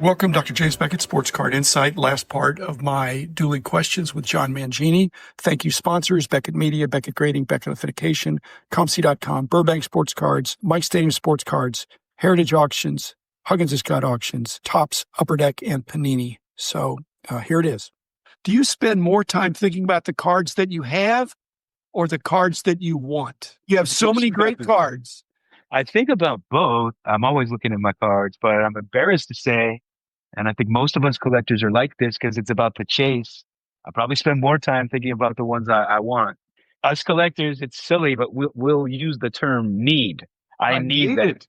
Welcome, Dr. James Beckett, Sports Card Insight, last part of my Dueling questions with John Mangini. Thank you, sponsors, Beckett Media, Beckett Grading, Beckett Authentication, ComC.com, Burbank Sports Cards, Mike Stadium Sports Cards, Heritage Auctions, Huggins and Scott Auctions, Topps, Upper Deck, and Panini. So here it is. Do you spend more time thinking about the cards that you have or the cards that you want? You have so many great cards. I think about both. I'm always looking at my cards, but I'm embarrassed to say, and I think most of us collectors are like this because it's about the chase. I probably spend more time thinking about the ones I want. Us collectors, it's silly, but we'll use the term need. I need that.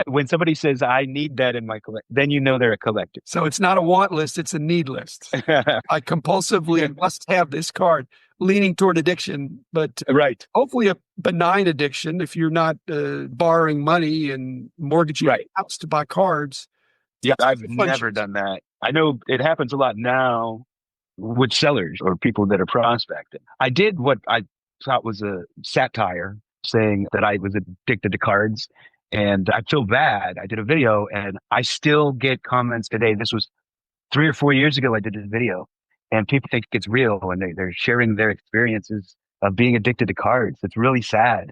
When somebody says, I need that in my collection, then you know they're a collector. So it's not a want list, it's a need list. I compulsively must have this card, leaning toward addiction, but right. Hopefully a benign addiction if you're not borrowing money and mortgaging your house to buy cards. Yeah, I've never done that. I know it happens a lot now with sellers or people that are prospecting. I did what I thought was a satire, saying that I was addicted to cards, and I feel bad. I did a video and I still get comments today. This was 3 or 4 years ago I did this video, and people think it's real and they're sharing their experiences of being addicted to cards. It's really sad.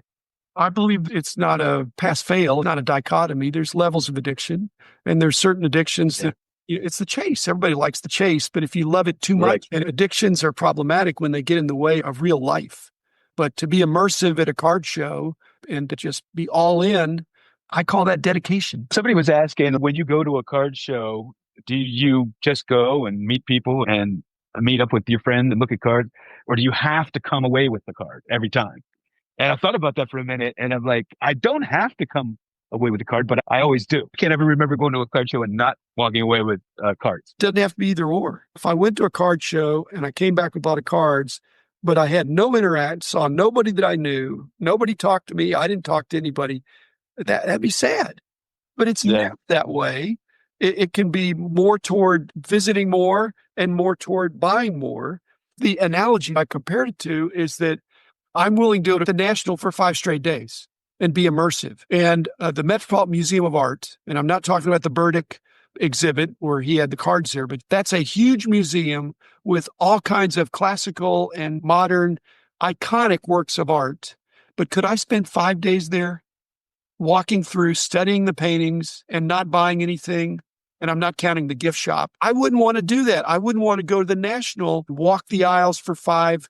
I believe it's not a pass-fail, not a dichotomy. There's levels of addiction, and there's certain addictions that it's the chase. Everybody likes the chase, but if you love it too much, and addictions are problematic when they get in the way of real life. But to be immersive at a card show and to just be all in, I call that dedication. Somebody was asking, when you go to a card show, do you just go and meet people and meet up with your friend and look at cards, or do you have to come away with the card every time? And I thought about that for a minute, and I'm like, I don't have to come away with the card, but I always do. I can't ever remember going to a card show and not walking away with cards. Doesn't have to be either or. If I went to a card show and I came back with a lot of cards, but I had no interact, saw nobody that I knew, nobody talked to me, I didn't talk to anybody, that'd be sad. But it's not that way. It can be more toward visiting more and more toward buying more. The analogy I compared it to is that I'm willing to go to the National for 5 straight days and be immersive. And the Metropolitan Museum of Art, and I'm not talking about the Burdick exhibit where he had the cards there, but that's a huge museum with all kinds of classical and modern iconic works of art. But could I spend 5 days there walking through, studying the paintings and not buying anything? And I'm not counting the gift shop. I wouldn't want to do that. I wouldn't want to go to the National, walk the aisles for 5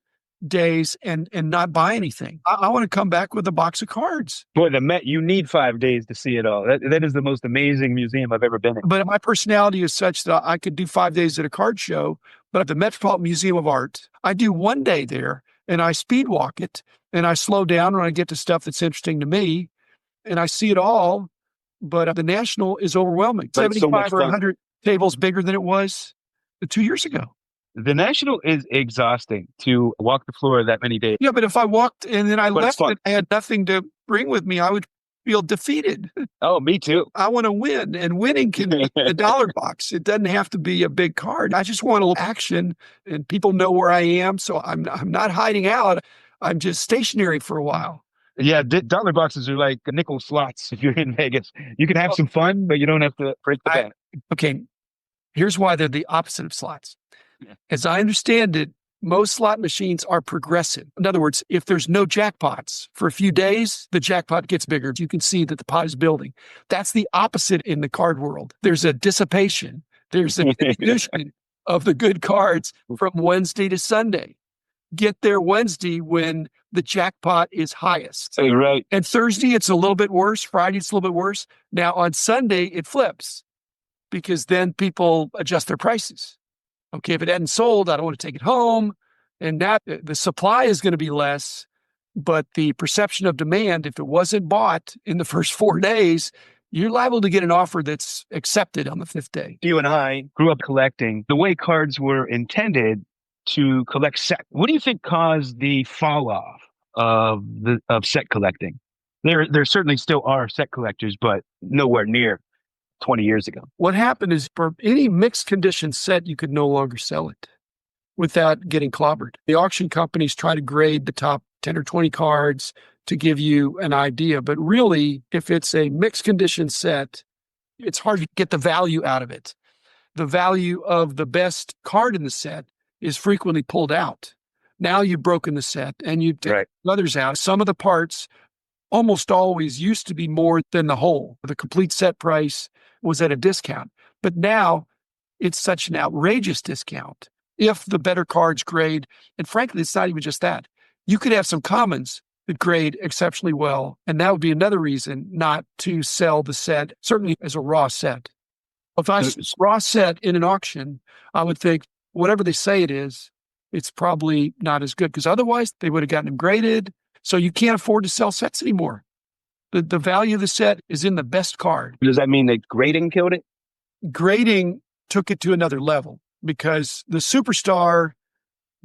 days and not buy anything. I want to come back with a box of cards. Boy, the Met, you need 5 days to see it all. That is the most amazing museum I've ever been in. But my personality is such that I could do 5 days at a card show, but at the Metropolitan Museum of Art, I do 1 day there and I speed walk it and I slow down when I get to stuff that's interesting to me and I see it all. But the National is overwhelming. 75 or 100 tables bigger than it was 2 years ago. The National is exhausting to walk the floor that many days. Yeah, but if I walked and then I left and I had nothing to bring with me, I would feel defeated. Oh, me too. I want to win, and winning can be a dollar box. It doesn't have to be a big card. I just want a little action, and people know where I am, so I'm not hiding out. I'm just stationary for a while. Yeah, dollar boxes are like nickel slots if you're in Vegas. You can have some fun, but you don't have to break the bank. Okay, here's why they're the opposite of slots. As I understand it, most slot machines are progressive. In other words, if there's no jackpots for a few days, the jackpot gets bigger. You can see that the pot is building. That's the opposite in the card world. There's a dissipation. There's a diminution of the good cards from Wednesday to Sunday. Get there Wednesday when the jackpot is highest. Right. And Thursday, it's a little bit worse. Friday, it's a little bit worse. Now, on Sunday, it flips because then people adjust their prices. Okay, if it hadn't sold, I don't want to take it home. And that the supply is going to be less, but the perception of demand, if it wasn't bought in the first 4 days, you're liable to get an offer that's accepted on the 5th day. You and I grew up collecting the way cards were intended to collect set. What do you think caused the fall off of set collecting? There certainly still are set collectors, but nowhere near 20 years ago. What happened is for any mixed condition set, you could no longer sell it without getting clobbered. The auction companies try to grade the top 10 or 20 cards to give you an idea. But really, if it's a mixed condition set, it's hard to get the value out of it. the value of the best card in the set is frequently pulled out. Now you've broken the set and you take others out. Some of the parts almost always used to be more than the whole. The complete set price was at a discount, but now it's such an outrageous discount. If the better cards grade, and frankly, it's not even just that. You could have some commons that grade exceptionally well, and that would be another reason not to sell the set, certainly as a raw set. If I raw set in an auction, I would think whatever they say it is, it's probably not as good because otherwise they would have gotten them graded. So you can't afford to sell sets anymore. The value of the set is in the best card. Does that mean that grading killed it? Grading took it to another level because the superstar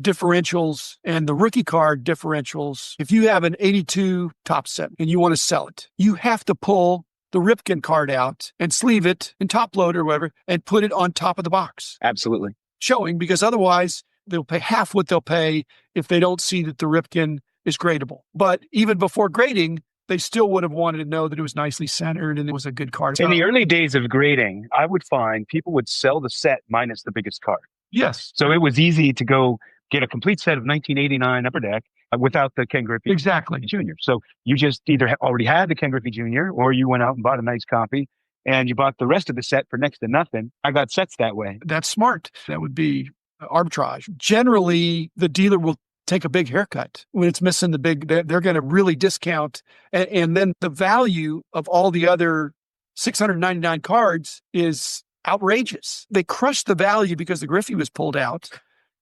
differentials and the rookie card differentials, if you have an 82 top set and you want to sell it, you have to pull the Ripken card out and sleeve it and top load or whatever and put it on top of the box. Absolutely. Showing, because otherwise they'll pay half what they'll pay if they don't see that the Ripken is gradable. But even before grading, they still would have wanted to know that it was nicely centered and it was a good card. In the early days of grading, I would find people would sell the set minus the biggest card. Yes. So it was easy to go get a complete set of 1989 Upper Deck without the Ken Griffey Jr. So you just either already had the Ken Griffey Jr. or you went out and bought a nice copy and you bought the rest of the set for next to nothing. I got sets that way. That's smart. That would be arbitrage. Generally, the dealer will take a big haircut when it's missing the big, they're going to really discount. And then the value of all the other 699 cards is outrageous. They crush the value because the Griffey was pulled out.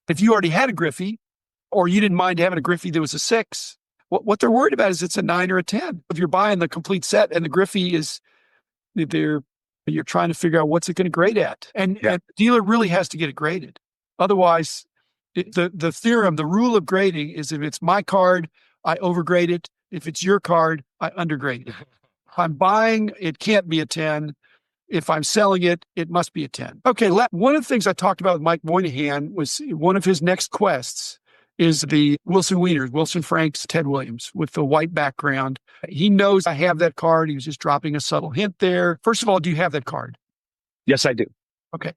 If you already had a Griffey or you didn't mind having a Griffey that was a 6, what they're worried about is it's a 9 or a 10. If you're buying the complete set and the Griffey is, you're trying to figure out what's it going to grade at. And the dealer really has to get it graded. Otherwise, the theorem, the rule of grading is if it's my card, I overgrade it. If it's your card, I undergrade it. If I'm buying, it can't be a 10. If I'm selling it, it must be a 10. Okay, one of the things I talked about with Mike Moynihan was one of his next quests is the Wilson Wieners, Wilson Franks, Ted Williams with the white background. He knows I have that card. He was just dropping a subtle hint there. First of all, do you have that card? Yes, I do. Okay.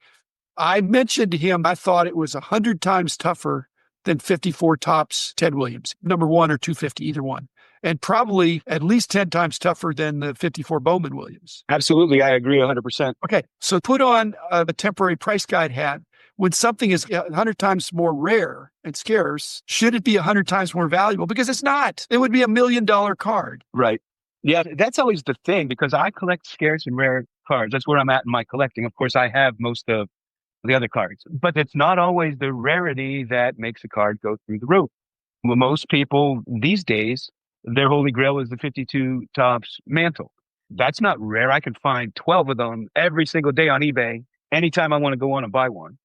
I mentioned to him, I thought it was 100 times tougher than 54 tops Ted Williams, number 1 or 250, either one. And probably at least 10 times tougher than the 54 Bowman Williams. Absolutely. I agree 100%. Okay. So put on a temporary price guide hat. When something is 100 times more rare and scarce, should it be 100 times more valuable? Because it's not. It would be $1 million card. Right. Yeah, that's always the thing because I collect scarce and rare cards. That's where I'm at in my collecting. Of course, I have most of the other cards, but it's not always the rarity that makes a card go through the roof. Well, most people these days, their holy grail is the 52 tops mantle. That's not rare. I can find 12 of them every single day on eBay, anytime I want to go on and buy one,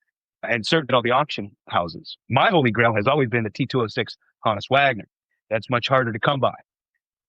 and certainly at all the auction houses. My holy grail has always been the T206 Hannes Wagner. That's much harder to come by.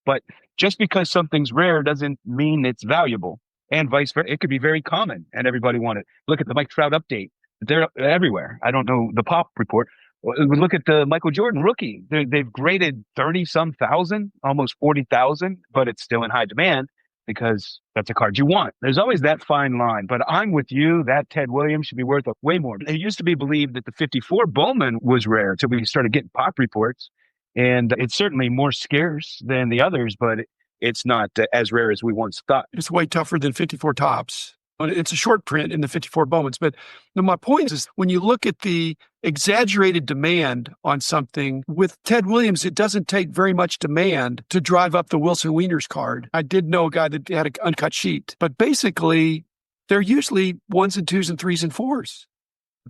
But just because something's rare doesn't mean it's valuable. And vice versa. It could be very common and everybody want it. Look at the Mike Trout update. They're everywhere. I don't know the pop report. Look at the Michael Jordan rookie. They've graded 30-some thousand, almost 40,000, but it's still in high demand because that's a card you want. There's always that fine line. But I'm with you. That Ted Williams should be worth way more. It used to be believed that the 54 Bowman was rare until we started getting pop reports. And it's certainly more scarce than the others, but it's not as rare as we once thought. It's way tougher than 54 tops. It's a short print in the 54 Bowmans. But my point is when you look at the exaggerated demand on something, with Ted Williams, it doesn't take very much demand to drive up the Wilson Wieners card. I did know a guy that had an uncut sheet, but basically they're usually 1s and 2s and 3s and 4s.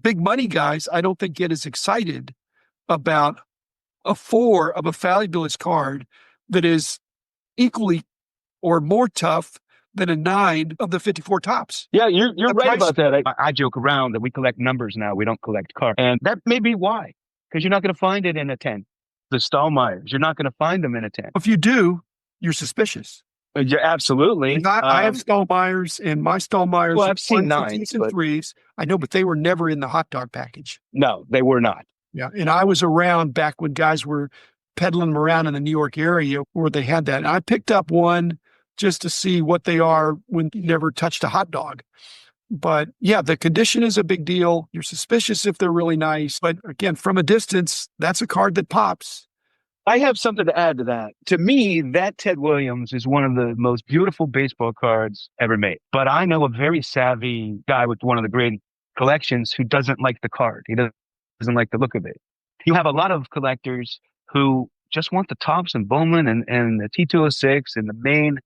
Big money guys, I don't think get as excited about a 4 of a fabulous card that is equally or more tough than a 9 of the 54 tops. Yeah, you're right about that. I joke around that we collect numbers now. We don't collect cards. And that may be why, because you're not going to find it in a 10. The Stallmeyers, you're not going to find them in a 10. If you do, you're suspicious. Yeah, absolutely. I have Stallmeyers, and my Stallmeyers. Well, I've seen 9s and 3s. I know, but they were never in the hot dog package. No, they were not. Yeah, and I was around back when guys were peddling them around in the New York area where they had that. And I picked up one just to see what they are when you never touched a hot dog. But yeah, the condition is a big deal. You're suspicious if they're really nice. But again, from a distance, that's a card that pops. I have something to add to that. To me, that Ted Williams is one of the most beautiful baseball cards ever made. But I know a very savvy guy with one of the great collections who doesn't like the card. He doesn't like the look of it. You have a lot of collectors who just want the Topps and Bowman and the T206 and the main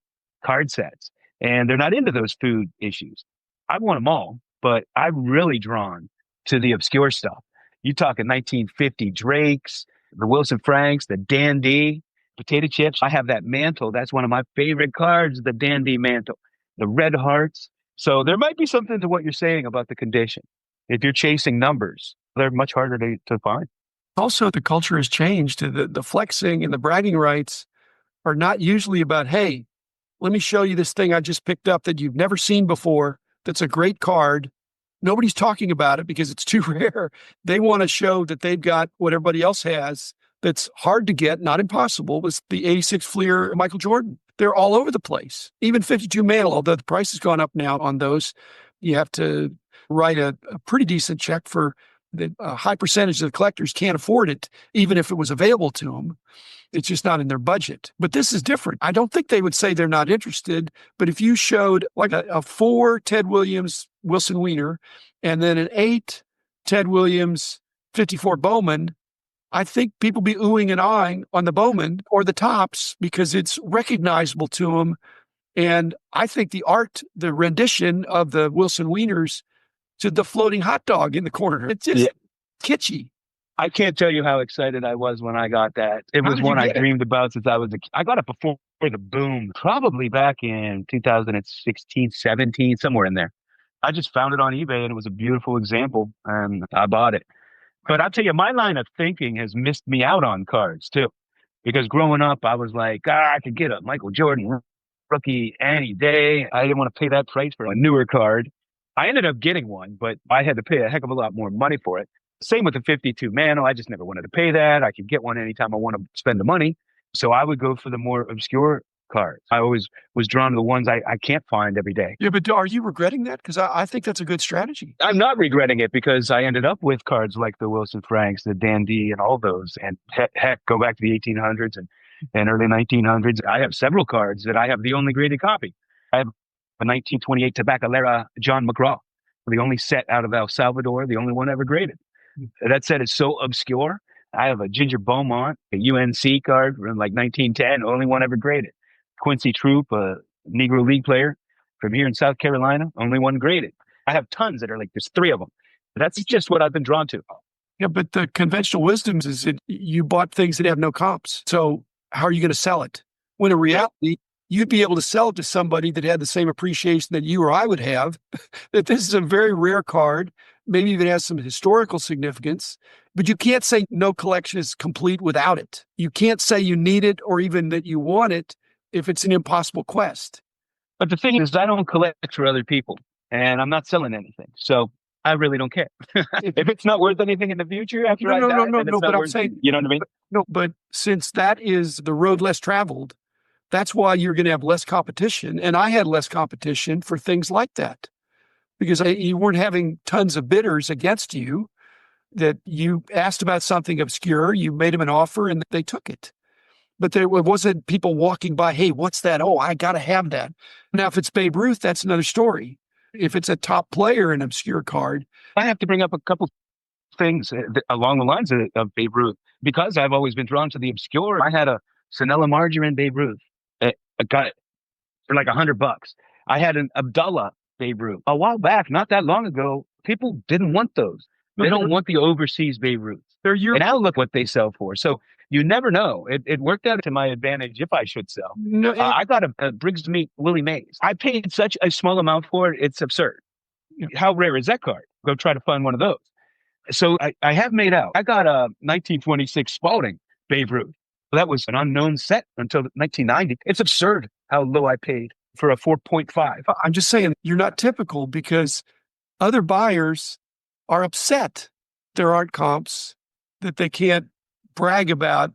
card sets. And they're not into those food issues. I want them all, but I'm really drawn to the obscure stuff. You talking 1950 Drakes, the Wilson Franks, the Dandy, potato chips. I have that mantle. That's one of my favorite cards, the Dandy mantle, the Red Hearts. So there might be something to what you're saying about the condition. If you're chasing numbers, they're much harder to find. Also, the culture has changed. The flexing and the bragging rights are not usually about, hey, let me show you this thing I just picked up that you've never seen before. That's a great card. Nobody's talking about it because it's too rare. They want to show that they've got what everybody else has that's hard to get, not impossible, was the 86 Fleer Michael Jordan. They're all over the place. Even 52 Mantle, although the price has gone up now on those, you have to write a pretty decent check for the high percentage of the collectors can't afford it, even if it was available to them. It's just not in their budget. But this is different. I don't think they would say they're not interested, but if you showed like a 4 Ted Williams Wilson Wiener and then an 8 Ted Williams 54 Bowman, I think people be oohing and ahhing on the Bowman or the Topps because it's recognizable to them. And I think the art, the rendition of the Wilson Wieners to the floating hot dog in the corner, it's just kitschy. I can't tell you how excited I was when I got that. It was one I dreamed about since I was a kid. I got it before the boom, probably back in 2016, 17, somewhere in there. I just found it on eBay and it was a beautiful example and I bought it. But I'll tell you, my line of thinking has missed me out on cards too. Because growing up, I was like, I could get a Michael Jordan rookie any day. I didn't want to pay that price for a newer card. I ended up getting one, but I had to pay a heck of a lot more money for it. Same with the 52 Mantle. I just never wanted to pay that. I could get one anytime I want to spend the money. So I would go for the more obscure cards. I always was drawn to the ones I can't find every day. Yeah, but are you regretting that? Because I think that's a good strategy. I'm not regretting it because I ended up with cards like the Wilson Franks, the Dandy, and all those. And heck, go back to the 1800s and early 1900s. I have several cards that I have the only graded copy. I have a 1928 Tabacalera John McGraw, the only set out of El Salvador, the only one ever graded. That set is so obscure. I have a Ginger Beaumont, a UNC card from like 1910, only one ever graded. Quincy Troop, a Negro League player from here in South Carolina, only one graded. I have tons that are like, there's 3 of them. That's just what I've been drawn to. Yeah, but the conventional wisdoms is that you bought things that have no comps. So how are you going to sell it? When in reality, you'd be able to sell it to somebody that had the same appreciation that you or I would have, that this is a very rare card, maybe even has some historical significance, but you can't say no collection is complete without it. You can't say you need it or even that you want it if it's an impossible quest. But the thing is, I don't collect for other people and I'm not selling anything. So I really don't care. If it's not worth anything in the future after I die, no, but I'm saying, you know what I mean? No, but since that is the road less traveled, that's why you're going to have less competition. And I had less competition for things like that because you weren't having tons of bidders against you, that you asked about something obscure, you made them an offer and they took it. But there wasn't people walking by, hey, what's that? Oh, I got to have that. Now, if it's Babe Ruth, that's another story. If it's a top player, an obscure card. I have to bring up a couple things along the lines of Babe Ruth because I've always been drawn to the obscure. I had a Sonella Margarine Babe Ruth. I got it for like $100. I had an Abdullah Babe Ruth a while back, not that long ago. People didn't want those. They don't want the overseas Babe Ruth. And now look what they sell for. So you never know. It worked out to my advantage if I should sell. No, I got a Briggs to Meet Willie Mays. I paid such a small amount for it. It's absurd. How rare is that card? Go try to find one of those. So I have made out. I got a 1926 Spalding Babe Ruth. That was an unknown set until 1990. It's absurd how low I paid for a 4.5. I'm just saying you're not typical because other buyers are upset there aren't comps, that they can't brag about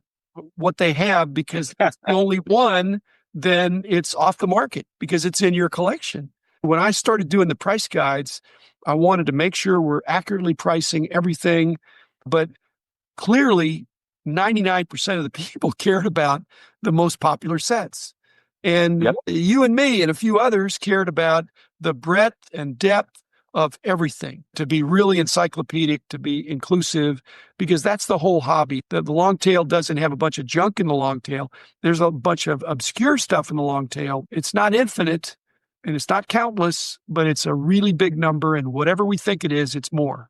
what they have because it's the only one, then it's off the market because it's in your collection. When I started doing the price guides, I wanted to make sure we're accurately pricing everything, but clearly 99% of the people cared about the most popular sets. And Yep. you and me and a few others cared about the breadth and depth of everything, to be really encyclopedic, to be inclusive, because that's the whole hobby. The long tail doesn't have a bunch of junk in the long tail. There's a bunch of obscure stuff in the long tail. It's not infinite and it's not countless, but it's a really big number. And whatever we think it is, it's more.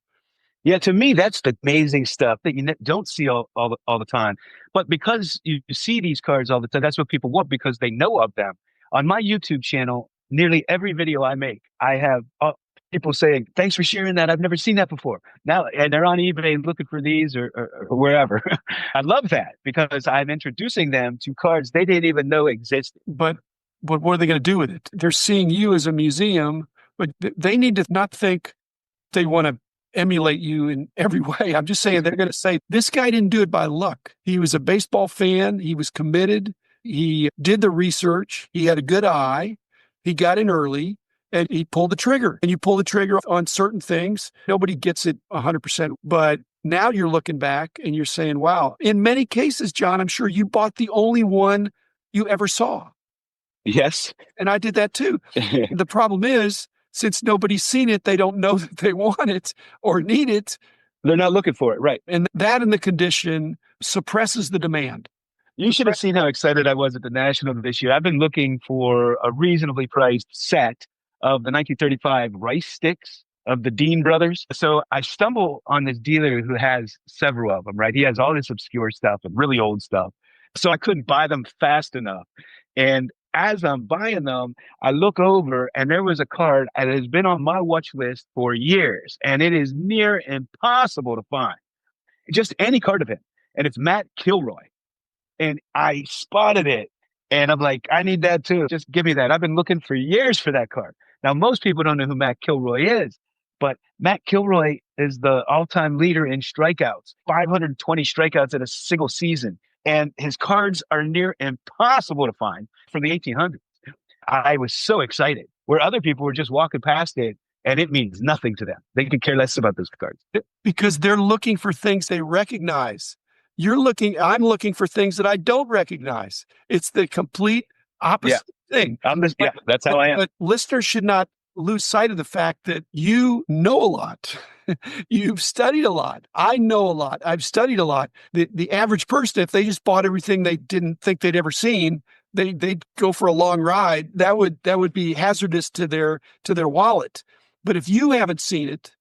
Yeah, to me, that's the amazing stuff that you don't see all the time. But because you see these cards all the time, that's what people want because they know of them. On my YouTube channel, nearly every video I make, I have people saying, "Thanks for sharing that. I've never seen that before." Now, and they're on eBay looking for these or wherever. I love that because I'm introducing them to cards they didn't even know existed. But what are they going to do with it? They're seeing you as a museum, but they need to not think they want to emulate you in every way. I'm just saying they're going to say, this guy didn't do it by luck. He was a baseball fan. He was committed. He did the research. He had a good eye. He got in early and he pulled the trigger. And you pull the trigger on certain things. Nobody gets it 100%. But now you're looking back and you're saying, wow, in many cases, John, I'm sure you bought the only one you ever saw. Yes. And I did that too. The problem is, since nobody's seen it, they don't know that they want it or need it. They're not looking for it, right? And that in the condition suppresses the demand. You should have seen how excited I was at the National this year. I've been looking for a reasonably priced set of the 1935 rice sticks of the Dean brothers. So I stumble on this dealer who has several of them, right? He has all this obscure stuff and really old stuff. So I couldn't buy them fast enough. And as I'm buying them, I look over and there was a card that has been on my watch list for years, and it is near impossible to find. Just any card of him. And it's Matt Kilroy. And I spotted it and I'm like, I need that too. Just give me that. I've been looking for years for that card. Now, most people don't know who Matt Kilroy is, but Matt Kilroy is the all-time leader in strikeouts, 520 strikeouts in a single season. And his cards are near impossible to find from the 1800s. I was so excited, where other people were just walking past it and it means nothing to them. They could care less about those cards. Because they're looking for things they recognize. I'm looking for things that I don't recognize. It's the complete opposite thing. That's how I am. But listeners should not lose sight of the fact that you know a lot. You've studied a lot. I know a lot. I've studied a lot. The average person, if they just bought everything they didn't think they'd ever seen, they'd go for a long ride. That would be hazardous to their wallet. But if you haven't seen it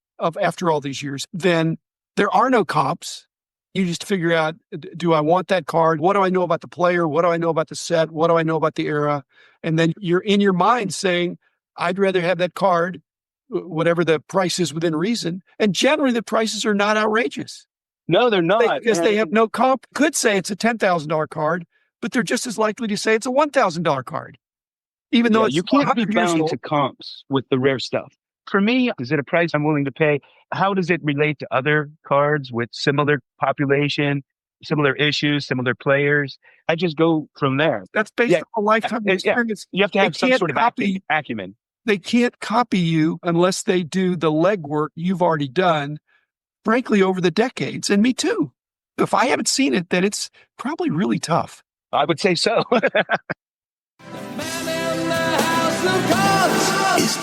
after all these years, then there are no comps. You just figure out, do I want that card? What do I know about the player? What do I know about the set? What do I know about the era? And then you're in your mind saying, I'd rather have that card, whatever the price is within reason. And generally the prices are not outrageous. No, they're not. Because they have no comp. Could say it's a $10,000 card, but they're just as likely to say it's a $1,000 card. Even though you can't be bound to comps with the rare stuff. For me, is it a price I'm willing to pay? How does it relate to other cards with similar population, similar issues, similar players? I just go from there. That's based on a lifetime experience. You have to have some sort of acumen. They can't copy you unless they do the legwork you've already done, frankly, over the decades. And me too. If I haven't seen it, then it's probably really tough. I would say so. The man in the house of cards is